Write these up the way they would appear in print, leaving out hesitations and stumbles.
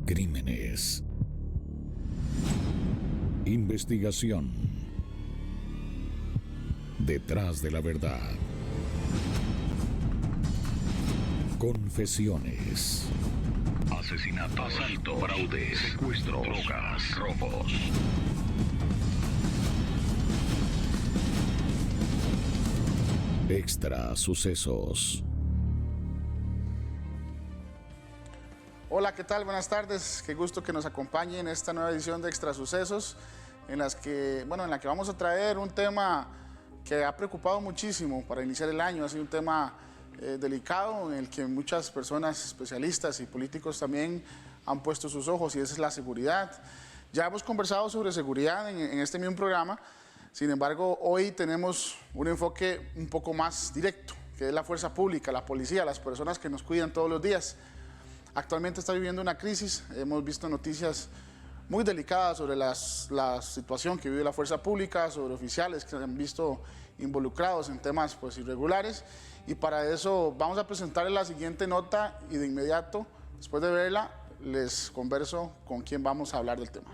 Crímenes. Investigación. Detrás de la verdad. Confesiones. Asesinato, asalto, fraudes, secuestros, drogas, robos. Extra sucesos. Hola, ¿qué tal? Buenas tardes. Qué gusto que nos acompañen en esta nueva edición de Extra Sucesos, en la que vamos a traer un tema que ha preocupado muchísimo para iniciar el año. Ha sido un tema delicado en el que muchas personas, especialistas y políticos también han puesto sus ojos, y esa es la seguridad. Ya hemos conversado sobre seguridad en este mismo programa. Sin embargo, hoy tenemos un enfoque un poco más directo, que es la fuerza pública, la policía, las personas que nos cuidan todos los días. Actualmente está viviendo una crisis. Hemos visto noticias muy delicadas sobre la situación que vive la fuerza pública, sobre oficiales que se han visto involucrados en temas irregulares. Y para eso vamos a presentarles la siguiente nota y de inmediato, después de verla, les converso con quién vamos a hablar del tema.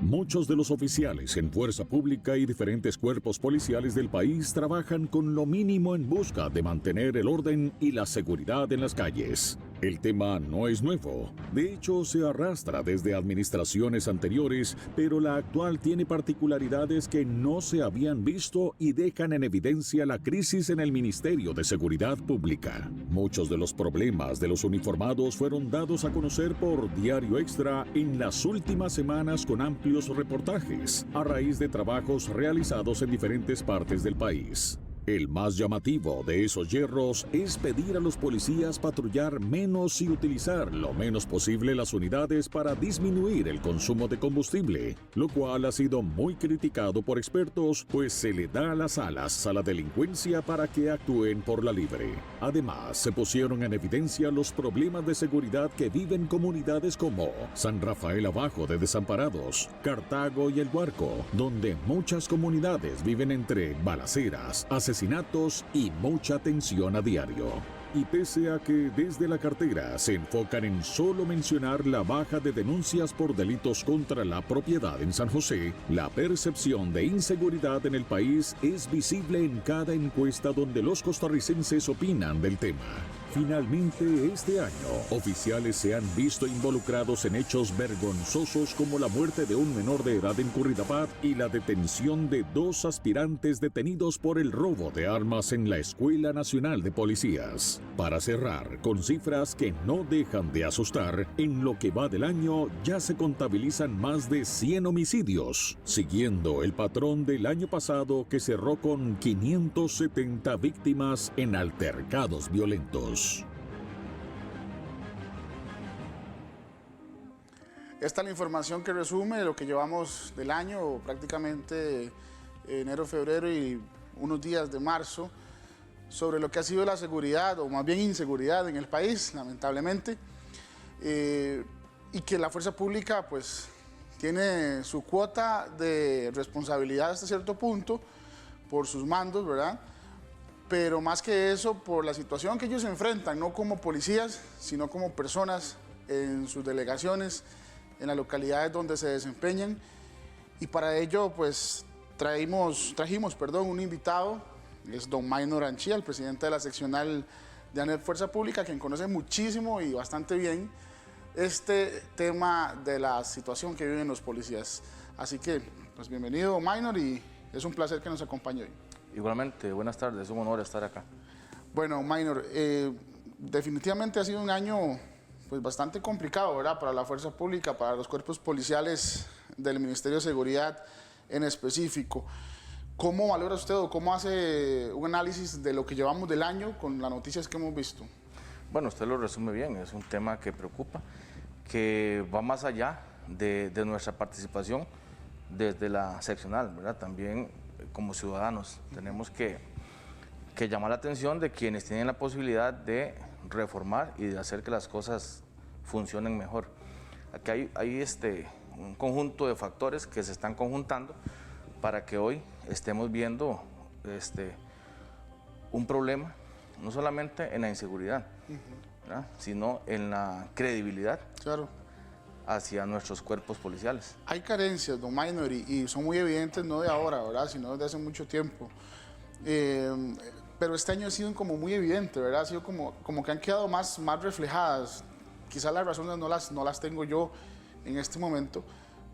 Muchos de los oficiales en fuerza pública y diferentes cuerpos policiales del país trabajan con lo mínimo en busca de mantener el orden y la seguridad en las calles. El tema no es nuevo, de hecho se arrastra desde administraciones anteriores, pero la actual tiene particularidades que no se habían visto y dejan en evidencia la crisis en el Ministerio de Seguridad Pública. Muchos de los problemas de los uniformados fueron dados a conocer por Diario Extra en las últimas semanas con amplios reportajes, a raíz de trabajos realizados en diferentes partes del país. El más llamativo de esos hierros es pedir a los policías patrullar menos y utilizar lo menos posible las unidades para disminuir el consumo de combustible, lo cual ha sido muy criticado por expertos, pues se le da las alas a la delincuencia para que actúen por la libre. Además, se pusieron en evidencia los problemas de seguridad que viven comunidades como San Rafael Abajo de Desamparados, Cartago y El Guarco, donde muchas comunidades viven entre balaceras, asesinatos y mucha tensión a diario. Y pese a que desde la cartera se enfocan en solo mencionar la baja de denuncias por delitos contra la propiedad en San José, la percepción de inseguridad en el país es visible en cada encuesta donde los costarricenses opinan del tema. Finalmente, este año, oficiales se han visto involucrados en hechos vergonzosos como la muerte de un menor de edad en Curridabat y la detención de 2 aspirantes detenidos por el robo de armas en la Escuela Nacional de Policías. Para cerrar, con cifras que no dejan de asustar, en lo que va del año ya se contabilizan más de 100 homicidios, siguiendo el patrón del año pasado que cerró con 570 víctimas en altercados violentos. Esta es la información que resume lo que llevamos del año, prácticamente enero, febrero y unos días de marzo, sobre lo que ha sido la seguridad, o más bien inseguridad en el país, lamentablemente, y que la fuerza pública tiene su cuota de responsabilidad hasta cierto punto por sus mandos, ¿verdad? Pero más que eso, por la situación que ellos se enfrentan, no como policías, sino como personas en sus delegaciones, en las localidades donde se desempeñan. Y para ello, trajimos un invitado, es don Minor Anchía, el presidente de la seccional de ANEP Fuerza Pública, quien conoce muchísimo y bastante bien este tema de la situación que viven los policías. Así que, bienvenido Minor, y es un placer que nos acompañe hoy. Igualmente, buenas tardes, es un honor estar acá. Bueno, Minor, definitivamente ha sido un año bastante complicado, ¿verdad? Para la fuerza pública, para los cuerpos policiales del Ministerio de Seguridad en específico. ¿Cómo valora usted o cómo hace un análisis de lo que llevamos del año con las noticias que hemos visto? Bueno, usted lo resume bien, es un tema que preocupa, que va más allá de nuestra participación desde la seccional, ¿verdad? También como ciudadanos tenemos que llamar la atención de quienes tienen la posibilidad de reformar y de hacer que las cosas funcionen mejor. Aquí hay un conjunto de factores que se están conjuntando para que hoy estemos viendo un problema no solamente en la inseguridad, ¿verdad?, sino en la credibilidad Claro. hacia nuestros cuerpos policiales. Hay carencias, don Minor, y son muy evidentes no de ahora, ¿verdad?, sino desde hace mucho tiempo. Pero este año ha sido como muy evidente, ¿verdad? Ha sido como que han quedado más reflejadas. Quizás las razones no las tengo yo en este momento,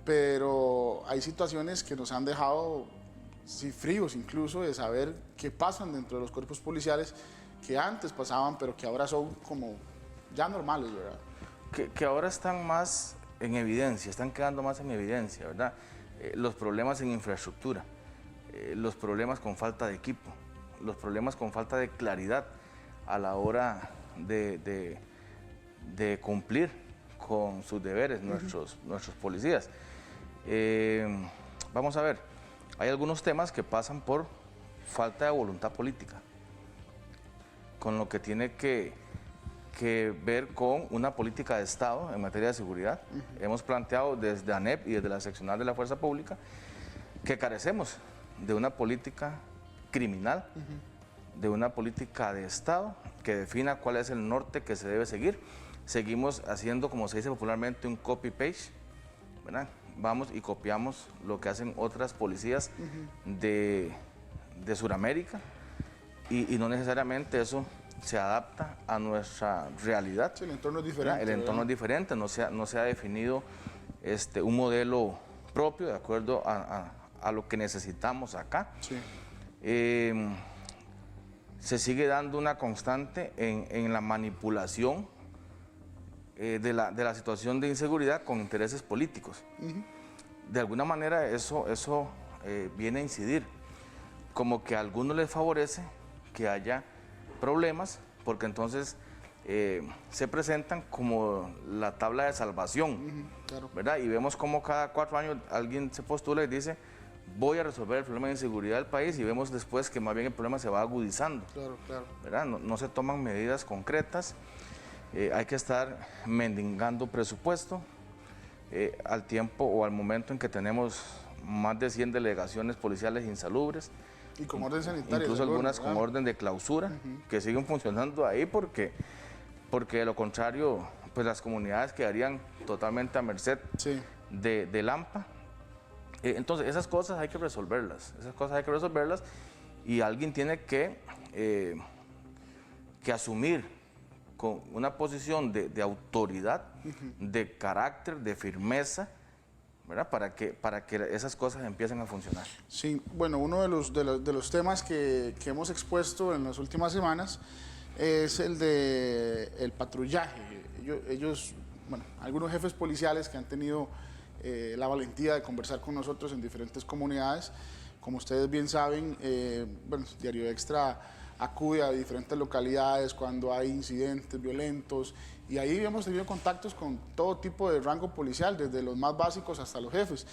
pero hay situaciones que nos han dejado sí, fríos incluso de saber qué pasan dentro de los cuerpos policiales que antes pasaban, pero que ahora son como ya normales, ¿verdad? Que ahora están más en evidencia, están quedando más en evidencia, ¿verdad? Los problemas en infraestructura, los problemas con falta de equipo, los problemas con falta de claridad a la hora de cumplir con sus deberes nuestros policías. Vamos a ver, hay algunos temas que pasan por falta de voluntad política, con lo que tiene que ver con una política de Estado en materia de seguridad. Hemos planteado desde ANEP y desde la seccional de la Fuerza Pública que carecemos de una política criminal, de una política de Estado que defina cuál es el norte que se debe seguir. Seguimos haciendo, como se dice popularmente, un copy-paste, ¿verdad? Vamos y copiamos lo que hacen otras policías de Sudamérica y no necesariamente eso se adapta a nuestra realidad. Sí, el entorno es diferente. El entorno es diferente, no se ha definido un modelo propio de acuerdo a lo que necesitamos acá. Sí. Se sigue dando una constante en la manipulación de la situación de inseguridad con intereses políticos. De alguna manera eso viene a incidir, como que a algunos les favorece que haya problemas, porque entonces se presentan como la tabla de salvación, Claro. ¿verdad? Y vemos como cada 4 años alguien se postula y dice, voy a resolver el problema de inseguridad del país, y vemos después que más bien el problema se va agudizando. Claro, claro. ¿Verdad? No se toman medidas concretas, hay que estar mendigando presupuesto al tiempo o al momento en que tenemos más de 100 delegaciones policiales insalubres. Y con orden sanitario. Incluso algunas con ¿verdad? orden de clausura, que siguen funcionando ahí porque de lo contrario, pues las comunidades quedarían totalmente a merced Sí. del AMPA. Entonces, esas cosas hay que resolverlas, y alguien tiene que asumir con una posición de autoridad, de carácter, de firmeza, ¿verdad? Para que esas cosas empiecen a funcionar. Sí, bueno, uno de los temas que hemos expuesto en las últimas semanas es el de el patrullaje. Ellos, bueno, algunos jefes policiales que han tenido la valentía de conversar con nosotros en diferentes comunidades, como ustedes bien saben, bueno, Diario Extra acude a diferentes localidades cuando hay incidentes violentos, y ahí hemos tenido contactos con todo tipo de rango policial, desde los más básicos hasta los jefes,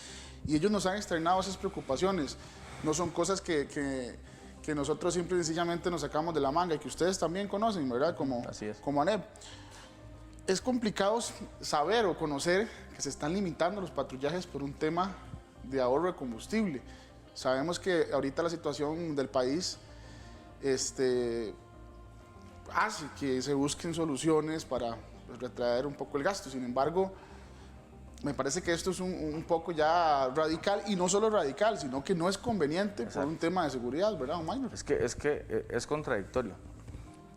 y ellos nos han externado esas preocupaciones. No son cosas que nosotros simple y sencillamente nos sacamos de la manga, y que ustedes también conocen, ¿verdad? Así es. Como ANEP. Es complicado saber o conocer que se están limitando los patrullajes por un tema de ahorro de combustible. Sabemos que ahorita la situación del país hace que se busquen soluciones para retraer un poco el gasto. Sin embargo, me parece que esto es un poco ya radical, y no solo radical, sino que no es conveniente. Exacto. Por un tema de seguridad, ¿verdad, don Minor? Es que es contradictorio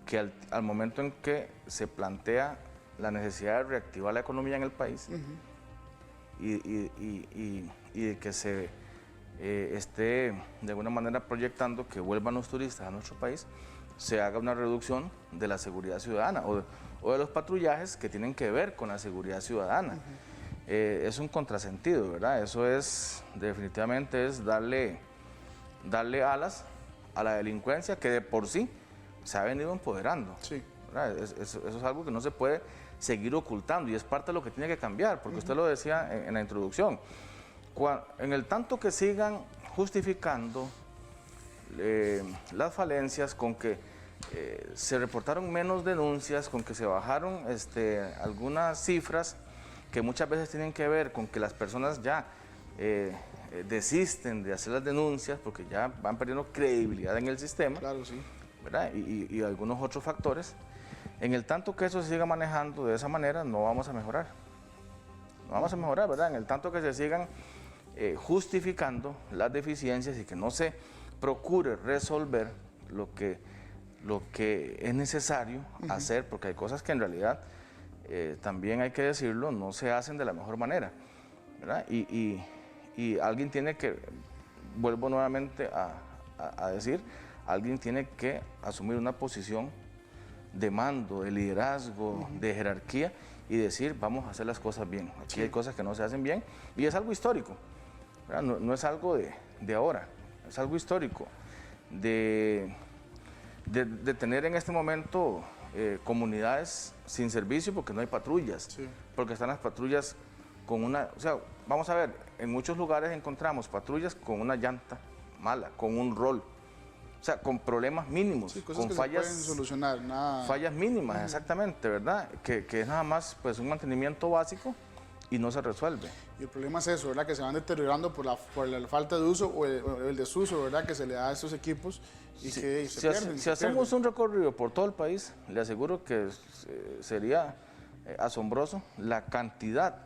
que al momento en que se plantea la necesidad de reactivar la economía en el país y de que se esté de alguna manera proyectando que vuelvan los turistas a nuestro país, se haga una reducción de la seguridad ciudadana o de los patrullajes que tienen que ver con la seguridad ciudadana. Es un contrasentido, ¿verdad? Eso definitivamente es darle alas a la delincuencia que de por sí se ha venido empoderando. Sí. ¿Verdad? Eso es algo que no se puede seguir ocultando, y es parte de lo que tiene que cambiar, porque usted lo decía en la introducción. En el tanto que sigan justificando las falencias con que se reportaron menos denuncias, con que se bajaron algunas cifras que muchas veces tienen que ver con que las personas ya desisten de hacer las denuncias porque ya van perdiendo credibilidad en el sistema. Claro, sí. ¿verdad? Y algunos otros factores. En el tanto que eso se siga manejando de esa manera, no vamos a mejorar. No vamos a mejorar, ¿verdad? En el tanto que se sigan justificando las deficiencias y que no se procure resolver lo que es necesario hacer, porque hay cosas que en realidad, también hay que decirlo, no se hacen de la mejor manera, ¿verdad? Y alguien tiene que, vuelvo nuevamente a decir, alguien tiene que asumir una posición de mando, de liderazgo, de jerarquía y decir, vamos a hacer las cosas bien. Aquí hay cosas que no se hacen bien y es algo histórico, ¿verdad? No es algo de ahora, es algo histórico de tener en este momento comunidades sin servicio porque no hay patrullas, porque están las patrullas con una, o sea, vamos a ver, en muchos lugares encontramos patrullas con una llanta mala, con un rol, o sea, con problemas mínimos, cosas con que fallas, se pueden solucionar, nada. Fallas mínimas, exactamente, ¿verdad? Que es nada más pues un mantenimiento básico y no se resuelve. Y el problema es eso, ¿verdad? Que se van deteriorando por la falta de uso o el desuso, ¿verdad? Que se le da a estos equipos y que se pierden. Si hacemos un recorrido por todo el país, le aseguro que sería asombroso la cantidad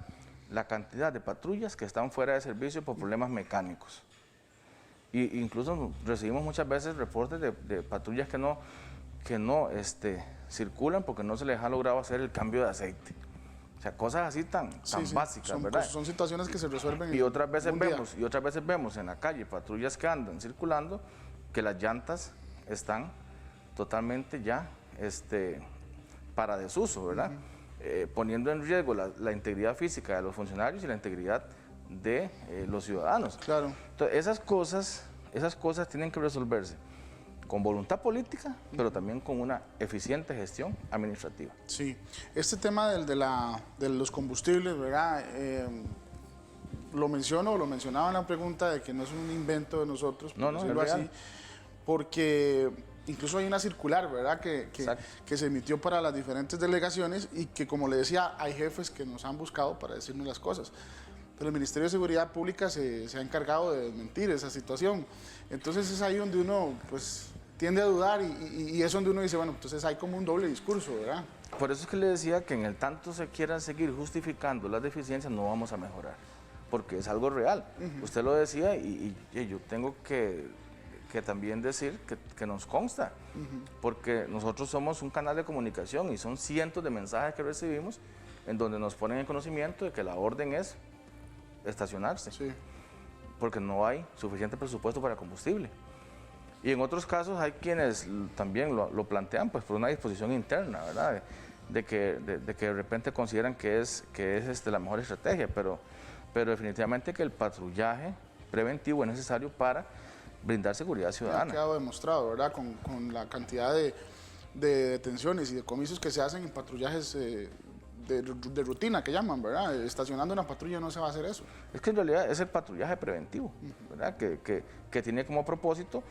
de patrullas que están fuera de servicio por problemas mecánicos. Y incluso recibimos muchas veces reportes de patrullas que no circulan porque no se les ha logrado hacer el cambio de aceite. O sea, cosas así tan básicas, ¿verdad? Son situaciones que se resuelven y otras veces vemos en la calle patrullas que andan circulando que las llantas están totalmente ya para desuso, ¿verdad? Poniendo en riesgo la integridad física de los funcionarios y la integridad de los ciudadanos. Claro. Entonces, esas cosas tienen que resolverse con voluntad política, pero también con una eficiente gestión administrativa. Sí, este tema de los combustibles, ¿verdad? Lo mencionaba en la pregunta de que no es un invento de nosotros, por decirlo así, porque incluso hay una circular, ¿verdad? Que se emitió para las diferentes delegaciones y que, como le decía, hay jefes que nos han buscado para decirnos las cosas. Pero el Ministerio de Seguridad Pública se ha encargado de desmentir esa situación. Entonces es ahí donde uno pues tiende a dudar y es donde uno dice, bueno, entonces hay como un doble discurso, ¿verdad? Por eso es que le decía que en el tanto se quieran seguir justificando las deficiencias, no vamos a mejorar, porque es algo real. Usted lo decía y yo tengo que también decir que nos consta, porque nosotros somos un canal de comunicación y son cientos de mensajes que recibimos en donde nos ponen en conocimiento de que la orden es estacionarse, porque no hay suficiente presupuesto para combustible. Y en otros casos hay quienes también lo plantean pues por una disposición interna, ¿verdad? De que de repente consideran que es la mejor estrategia, pero definitivamente que el patrullaje preventivo es necesario para brindar seguridad ciudadana. Ha quedado demostrado, ¿verdad? Con la cantidad de detenciones y decomisos que se hacen en patrullajes de rutina, que llaman, ¿verdad? Estacionando una patrulla no se va a hacer eso. Es que en realidad es el patrullaje preventivo, ¿verdad? Que tiene como propósito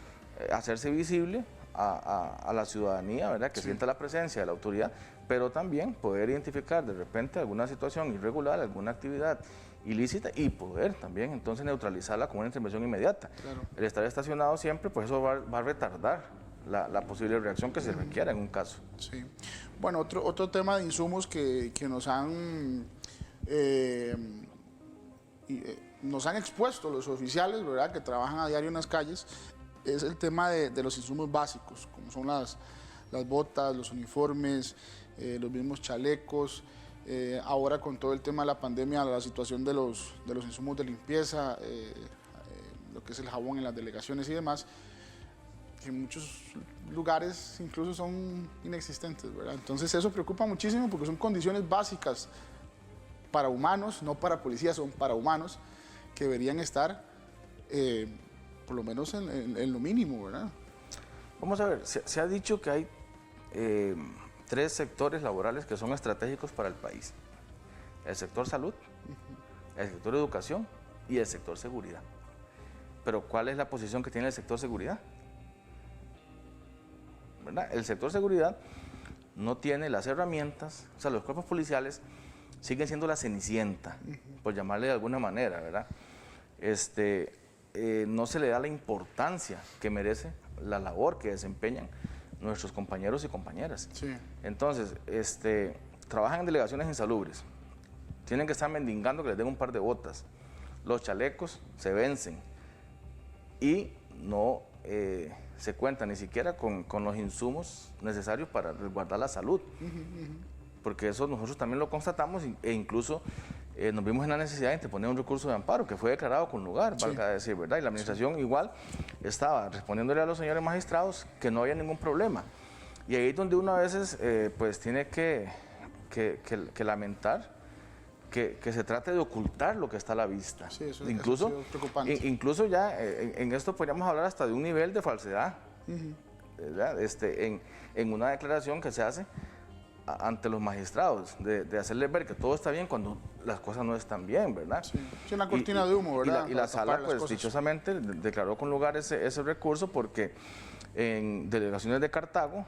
hacerse visible a la ciudadanía, ¿verdad? Que sienta la presencia de la autoridad, pero también poder identificar de repente alguna situación irregular, alguna actividad ilícita y poder también entonces neutralizarla con una intervención inmediata. Claro. El estar estacionado siempre, pues eso va a retardar la posible reacción que se requiera en un caso. Sí. Bueno, otro tema de insumos que nos han expuesto los oficiales, ¿verdad? Que trabajan a diario en las calles, es el tema de los insumos básicos, como son las botas, los uniformes, los mismos chalecos. Ahora con todo el tema de la pandemia, la situación de los insumos de limpieza, lo que es el jabón en las delegaciones y demás, que en muchos lugares incluso son inexistentes, ¿verdad? Entonces eso preocupa muchísimo porque son condiciones básicas para humanos, no para policías, son para humanos, que deberían estar por lo menos en lo mínimo, ¿verdad? Vamos a ver, se ha dicho que hay 3 sectores laborales que son estratégicos para el país. El sector salud, el sector educación y el sector seguridad. Pero ¿cuál es la posición que tiene el sector seguridad? ¿Verdad? El sector seguridad no tiene las herramientas, o sea, los cuerpos policiales siguen siendo la cenicienta, por llamarle de alguna manera, ¿verdad? No se le da la importancia que merece la labor que desempeñan nuestros compañeros y compañeras. Sí. Entonces, trabajan en delegaciones insalubres, tienen que estar mendigando que les den un par de botas, los chalecos se vencen y no se cuenta ni siquiera con los insumos necesarios para resguardar la salud, porque eso nosotros también lo constatamos e incluso nos vimos en la necesidad de interponer un recurso de amparo que fue declarado con lugar, Sí. valga decir, ¿verdad? Y la administración igual estaba respondiéndole a los señores magistrados que no había ningún problema. Y ahí es donde uno a veces pues tiene que lamentar que se trate de ocultar lo que está a la vista. Sí, eso incluso, ha sido preocupante. Incluso ya en esto podríamos hablar hasta de un nivel de falsedad, ¿verdad? En una declaración que se hace ante los magistrados, de hacerles ver que todo está bien cuando las cosas no están bien, ¿verdad? Sí, es una cortina de humo, ¿verdad? Y la Para tapar sala, las pues, cosas. dichosamente declaró con lugar ese recurso porque en delegaciones de Cartago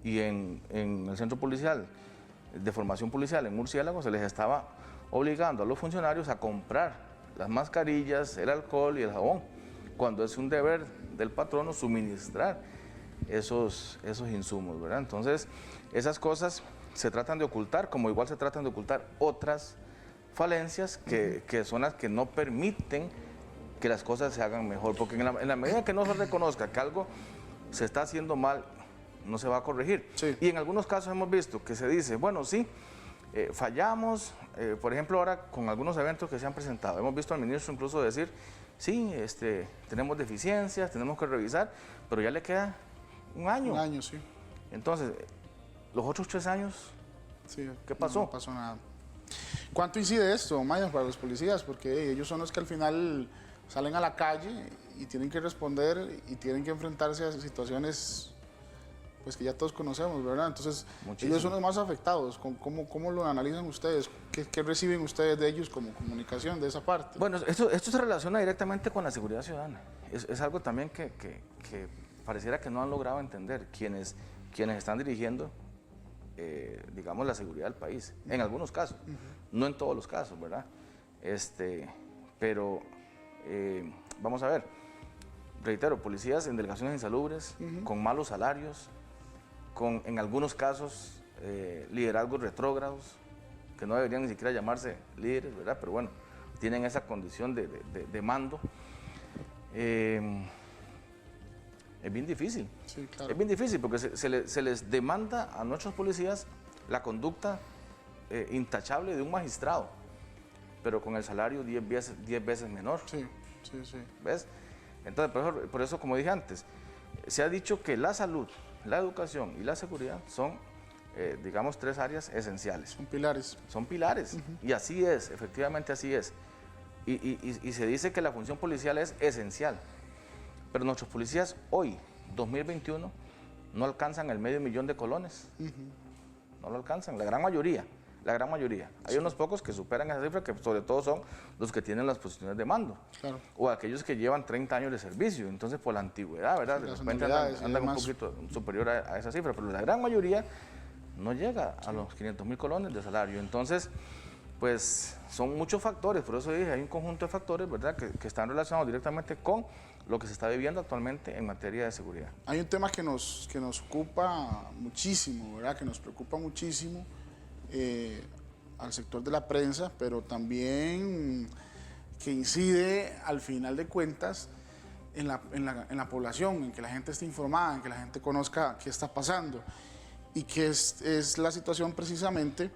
y en el centro policial de formación policial en Murciélago se les estaba obligando a los funcionarios a comprar las mascarillas, el alcohol y el jabón, cuando es un deber del patrono suministrar esos insumos, ¿verdad? Entonces, esas cosas se tratan de ocultar, como igual se tratan de ocultar otras falencias que son las que no permiten que las cosas se hagan mejor, porque en la medida que no se reconozca que algo se está haciendo mal, no se va a corregir. Sí. Y en algunos casos hemos visto que se dice, bueno, sí, fallamos, por ejemplo, ahora con algunos eventos que se han presentado, hemos visto al ministro incluso decir, sí, tenemos deficiencias, tenemos que revisar, pero ya le queda un año. Un año, sí. Entonces, los otros 3 años, Sí, ¿qué pasó? No pasó nada. ¿Cuánto incide esto, Maya, para los policías? Porque ellos son los que al final salen a la calle y tienen que responder y tienen que enfrentarse a situaciones pues que ya todos conocemos, ¿verdad? Entonces, Muchísimo. ellos son los más afectados. ¿Cómo lo analizan ustedes? ¿Qué reciben ustedes de ellos como comunicación de esa parte? Bueno, esto se relaciona directamente con la seguridad ciudadana. Es algo también que pareciera que no han logrado entender quienes están dirigiendo, digamos, la seguridad del país. En algunos casos, no en todos los casos, ¿verdad? Pero vamos a ver, reitero, policías en delegaciones insalubres, con malos salarios, con en algunos casos liderazgos retrógrados, que no deberían ni siquiera llamarse líderes, ¿verdad? Pero bueno, tienen esa condición de mando. Es bien difícil. Sí, claro. Es bien difícil porque se les demanda a nuestros policías la conducta intachable de un magistrado, pero con el salario 10 veces menor. Sí, sí, sí. ¿Ves? Entonces, por eso, como dije antes, se ha dicho que la salud, la educación y la seguridad son, digamos, 3 áreas esenciales. Son pilares. Son pilares. Y así es, efectivamente así es. Y se dice que la función policial es esencial. Pero nuestros policías hoy, 2021, no alcanzan el $500,000 de colones. No lo alcanzan, la gran mayoría. La gran mayoría. Hay unos pocos que superan esa cifra, que sobre todo son los que tienen las posiciones de mando. Claro. O aquellos que llevan 30 años de servicio. Entonces, por la antigüedad, ¿verdad? Sí, De las repente anualidades y andan un demás. poquito superior a esa cifra, pero la gran mayoría no llega a los 500,000 colones de salario. Entonces, pues son muchos factores, por eso dije, hay un conjunto de factores, ¿verdad?, que están relacionados directamente con lo que se está viviendo actualmente en materia de seguridad. Hay un tema que nos ocupa muchísimo, ¿verdad? Que nos preocupa muchísimo al sector de la prensa, pero también que incide al final de cuentas en la población, en que la gente esté informada, en que la gente conozca qué está pasando. Y que es la situación precisamente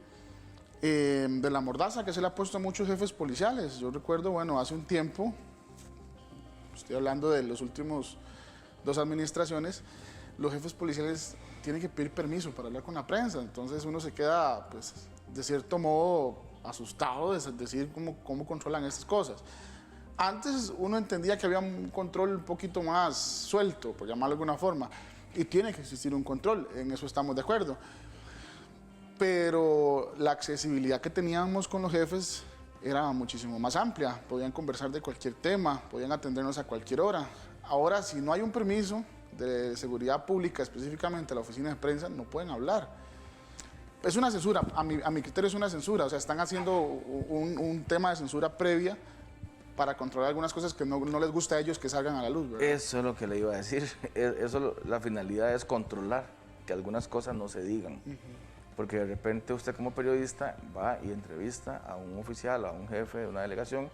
de la mordaza que se le ha puesto a muchos jefes policiales. Yo recuerdo, bueno, hace un tiempo, estoy hablando de los últimos 2 administraciones, los jefes policiales tienen que pedir permiso para hablar con la prensa. Entonces uno se queda, pues, de cierto modo asustado de decir cómo controlan estas cosas. Antes uno entendía que había un control un poquito más suelto, por llamarlo de alguna forma, y tiene que existir un control, en eso estamos de acuerdo. Pero la accesibilidad que teníamos con los jefes era muchísimo más amplia, podían conversar de cualquier tema, podían atendernos a cualquier hora. Ahora, si no hay un permiso de seguridad pública, específicamente a la oficina de prensa, no pueden hablar. Es una censura, a mi criterio es una censura, o sea, están haciendo un tema de censura previa para controlar algunas cosas que no les gusta a ellos que salgan a la luz, ¿verdad? Eso es lo que le iba a decir, la finalidad es controlar que algunas cosas no se digan. Porque de repente usted como periodista va y entrevista a un oficial, a un jefe de una delegación,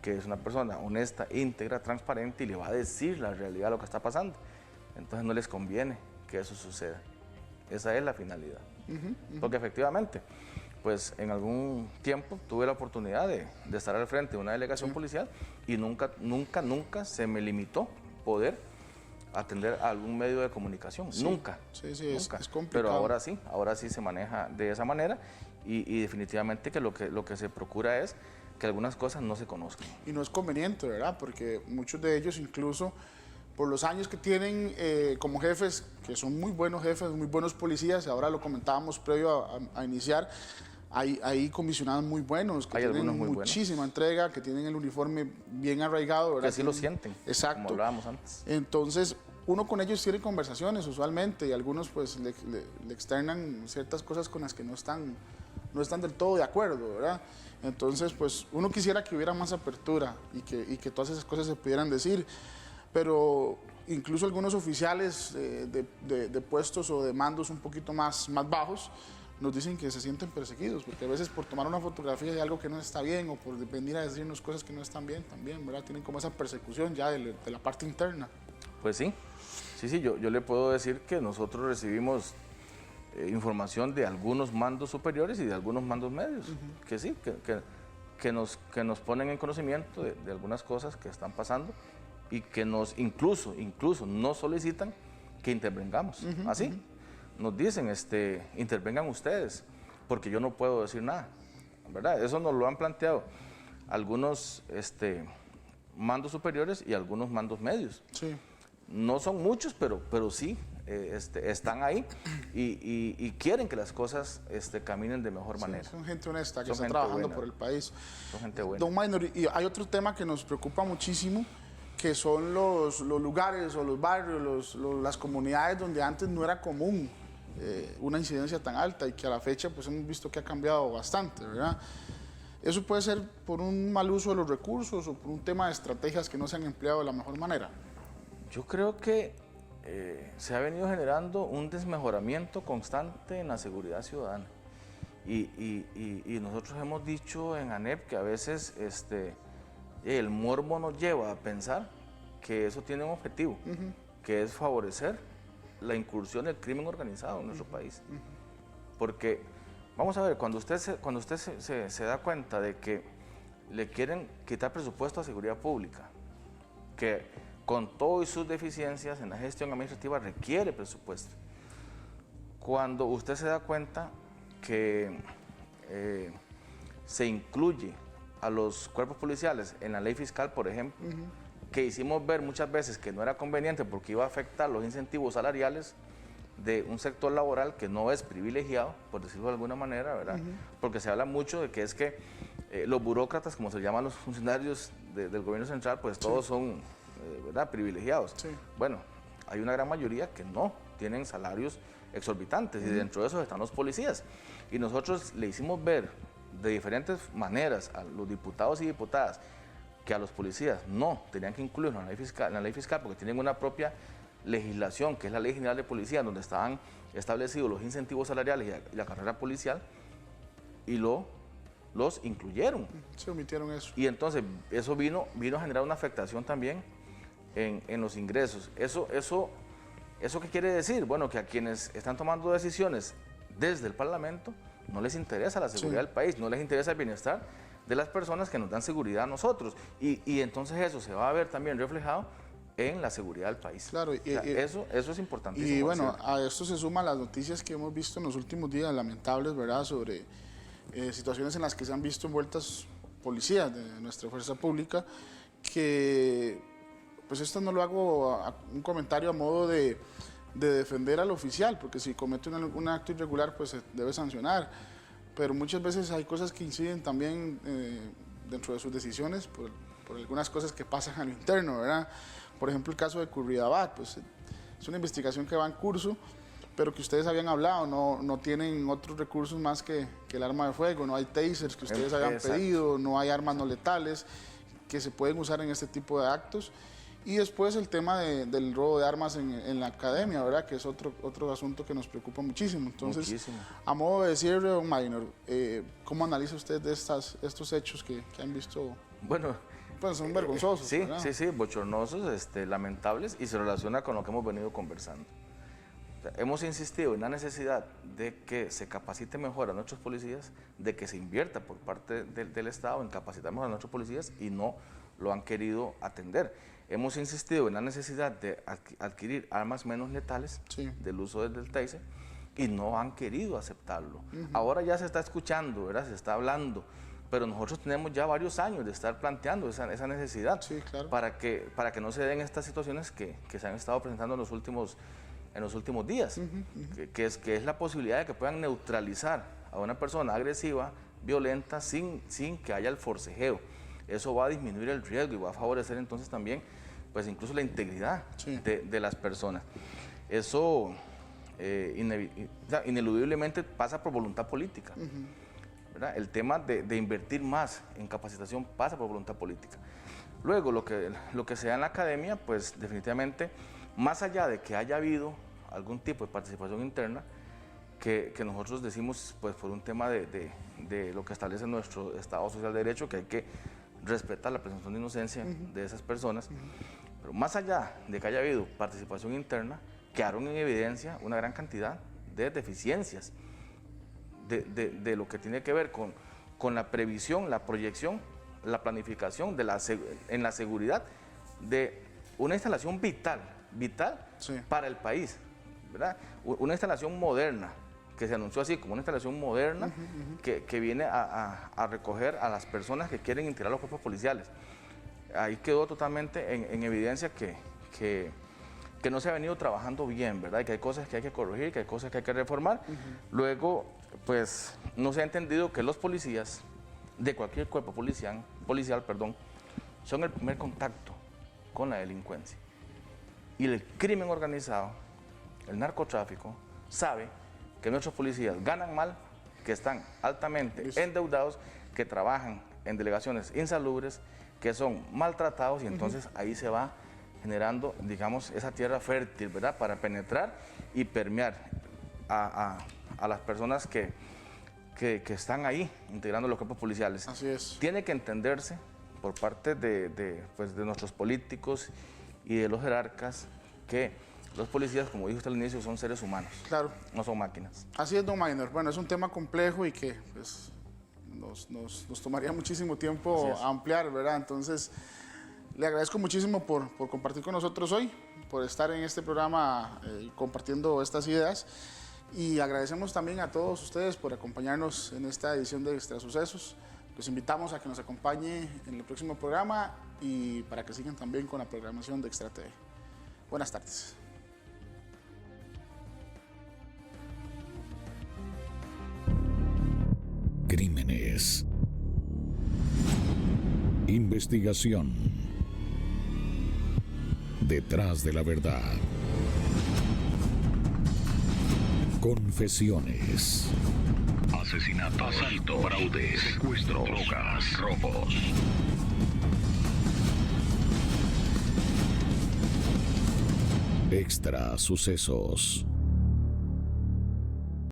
que es una persona honesta, íntegra, transparente, y le va a decir la realidad de lo que está pasando. Entonces no les conviene que eso suceda. Esa es la finalidad. Porque efectivamente, pues en algún tiempo tuve la oportunidad de estar al frente de una delegación policial y nunca se me limitó poder atender a algún medio de comunicación. Nunca. Sí, nunca. Es complicado. Pero ahora sí se maneja de esa manera y definitivamente que lo que se procura es que algunas cosas no se conozcan. Y no es conveniente, ¿verdad? Porque muchos de ellos incluso por los años que tienen como jefes, que son muy buenos jefes, muy buenos policías, ahora lo comentábamos previo a iniciar, hay comisionados muy buenos, que tienen muchísima entrega, que tienen el uniforme bien arraigado, ¿verdad? Que así lo sienten, exacto, como hablábamos antes. Entonces, uno con ellos tiene conversaciones usualmente y algunos pues le externan ciertas cosas con las que no están del todo de acuerdo, ¿verdad? Entonces, pues uno quisiera que hubiera más apertura y que todas esas cosas se pudieran decir, pero incluso algunos oficiales de puestos o de mandos un poquito más bajos nos dicen que se sienten perseguidos, porque a veces por tomar una fotografía de algo que no está bien o por venir a decirnos cosas que no están bien también, ¿verdad? Tienen como esa persecución ya de la parte interna. Pues sí, yo le puedo decir que nosotros recibimos información de algunos mandos superiores y de algunos mandos medios, que sí, que nos ponen en conocimiento de algunas cosas que están pasando y que nos incluso nos solicitan que intervengamos, así. Nos dicen, intervengan ustedes, porque yo no puedo decir nada, ¿verdad? Eso nos lo han planteado algunos mandos superiores y algunos mandos medios. Sí. No son muchos, pero sí están ahí y quieren que las cosas caminen de mejor manera. Son gente honesta que está trabajando por el país. Son gente buena. Don Maynor, y hay otro tema que nos preocupa muchísimo, que son los lugares o los barrios, las comunidades donde antes no era común una incidencia tan alta y que a la fecha pues hemos visto que ha cambiado bastante, ¿verdad? ¿Eso puede ser por un mal uso de los recursos o por un tema de estrategias que no se han empleado de la mejor manera? Yo creo que se ha venido generando un desmejoramiento constante en la seguridad ciudadana y nosotros hemos dicho en ANEP que a veces el morbo nos lleva a pensar que eso tiene un objetivo, que es favorecer la incursión del crimen organizado en nuestro país. Porque, vamos a ver, cuando usted se da cuenta de que le quieren quitar presupuesto a seguridad pública, que con todas sus deficiencias en la gestión administrativa requiere presupuesto, cuando usted se da cuenta que se incluye a los cuerpos policiales en la ley fiscal, por ejemplo, que hicimos ver muchas veces que no era conveniente porque iba a afectar los incentivos salariales de un sector laboral que no es privilegiado, por decirlo de alguna manera, ¿verdad? Porque se habla mucho de que es que los burócratas, como se llaman los funcionarios del gobierno central, pues todos son, ¿verdad?, privilegiados. Sí. Bueno, hay una gran mayoría que no, tienen salarios exorbitantes y dentro de esos están los policías. Y nosotros le hicimos ver de diferentes maneras a los diputados y diputadas que a los policías no tenían que incluirlos en la ley fiscal porque tienen una propia legislación, que es la Ley General de Policía, donde estaban establecidos los incentivos salariales y la carrera policial, y los incluyeron. Se omitieron eso. Y entonces eso vino a generar una afectación también en los ingresos. ¿Eso qué quiere decir? Bueno, que a quienes están tomando decisiones desde el Parlamento no les interesa la seguridad del país, no les interesa el bienestar de las personas que nos dan seguridad a nosotros. Y entonces eso se va a ver también reflejado en la seguridad del país. Claro, eso es importantísimo. Y bueno, a esto se suman las noticias que hemos visto en los últimos días, lamentables, ¿verdad?, sobre situaciones en las que se han visto envueltas policías de nuestra fuerza pública, que pues esto no lo hago un comentario a modo de defender al oficial, porque si comete un acto irregular pues se debe sancionar, pero muchas veces hay cosas que inciden también dentro de sus decisiones por algunas cosas que pasan a lo interno, ¿verdad? Por ejemplo, el caso de Curridabat, pues es una investigación que va en curso, pero que ustedes habían hablado, no tienen otros recursos más que el arma de fuego, no hay tasers que ustedes habían pedido, no hay armas no letales que se pueden usar en este tipo de actos. Y después el tema del robo de armas en la academia, ¿verdad? Que es otro asunto que nos preocupa muchísimo. Entonces, Muchísimo. a modo de cierre, don Maynor, ¿cómo analiza usted de estos hechos que han visto? Bueno, Pues son vergonzosos, sí, ¿verdad? sí, bochornosos, lamentables, y se relaciona con lo que hemos venido conversando. O sea, hemos insistido en la necesidad de que se capacite mejor a nuestros policías, de que se invierta por parte del Estado en capacitar mejor a nuestros policías, y no lo han querido atender. Hemos insistido en la necesidad de adquirir armas menos letales, Sí. del uso del taser, y no han querido aceptarlo. Ahora ya se está escuchando, ¿verdad? Se está hablando, pero nosotros tenemos ya varios años de estar planteando esa necesidad, Sí, claro. para que no se den estas situaciones que se han estado presentando en los últimos días, que es la posibilidad de que puedan neutralizar a una persona agresiva, violenta, sin que haya el forcejeo. Eso va a disminuir el riesgo y va a favorecer entonces también, pues incluso la integridad Sí. de las personas. Eso ineludiblemente pasa por voluntad política. ¿Verdad? El tema de invertir más en capacitación pasa por voluntad política. Luego, lo que se da en la academia, pues definitivamente, más allá de que haya habido algún tipo de participación interna, que nosotros decimos, pues por un tema de lo que establece nuestro Estado Social de Derecho, que hay que respetar la presunción de inocencia de esas personas, pero más allá de que haya habido participación interna, quedaron en evidencia una gran cantidad de deficiencias de lo que tiene que ver con la previsión, la proyección, la planificación en la seguridad de una instalación vital Sí. para el país, ¿verdad? Una instalación moderna, que se anunció así como una instalación moderna, que viene a recoger a las personas que quieren integrar los cuerpos policiales. Ahí quedó totalmente en evidencia que no se ha venido trabajando bien, ¿verdad? Y que hay cosas que hay que corregir, que hay cosas que hay que reformar. Luego, pues, no se ha entendido que los policías de cualquier cuerpo policial, son el primer contacto con la delincuencia. Y el crimen organizado, el narcotráfico, sabe que nuestros policías ganan mal, que están altamente endeudados, que trabajan en delegaciones insalubres, que son maltratados, y entonces ahí se va generando, digamos, esa tierra fértil, ¿verdad?, para penetrar y permear a las personas que están ahí integrando los cuerpos policiales. Así es. Tiene que entenderse por parte de nuestros políticos y de los jerarcas que los policías, como dijo usted al inicio, son seres humanos, Claro. no son máquinas. Así es, don Maynor. Bueno, es un tema complejo y que pues, nos tomaría muchísimo tiempo ampliar, ¿verdad? Entonces, le agradezco muchísimo por compartir con nosotros hoy, por estar en este programa compartiendo estas ideas. Y agradecemos también a todos ustedes por acompañarnos en esta edición de Extra Sucesos. Los invitamos a que nos acompañe en el próximo programa y para que sigan también con la programación de Extra TV. Buenas tardes. Crímenes. Investigación. Detrás de la verdad. Confesiones. Asesinato, asalto, fraude, secuestro, drogas, robos. Extra Sucesos.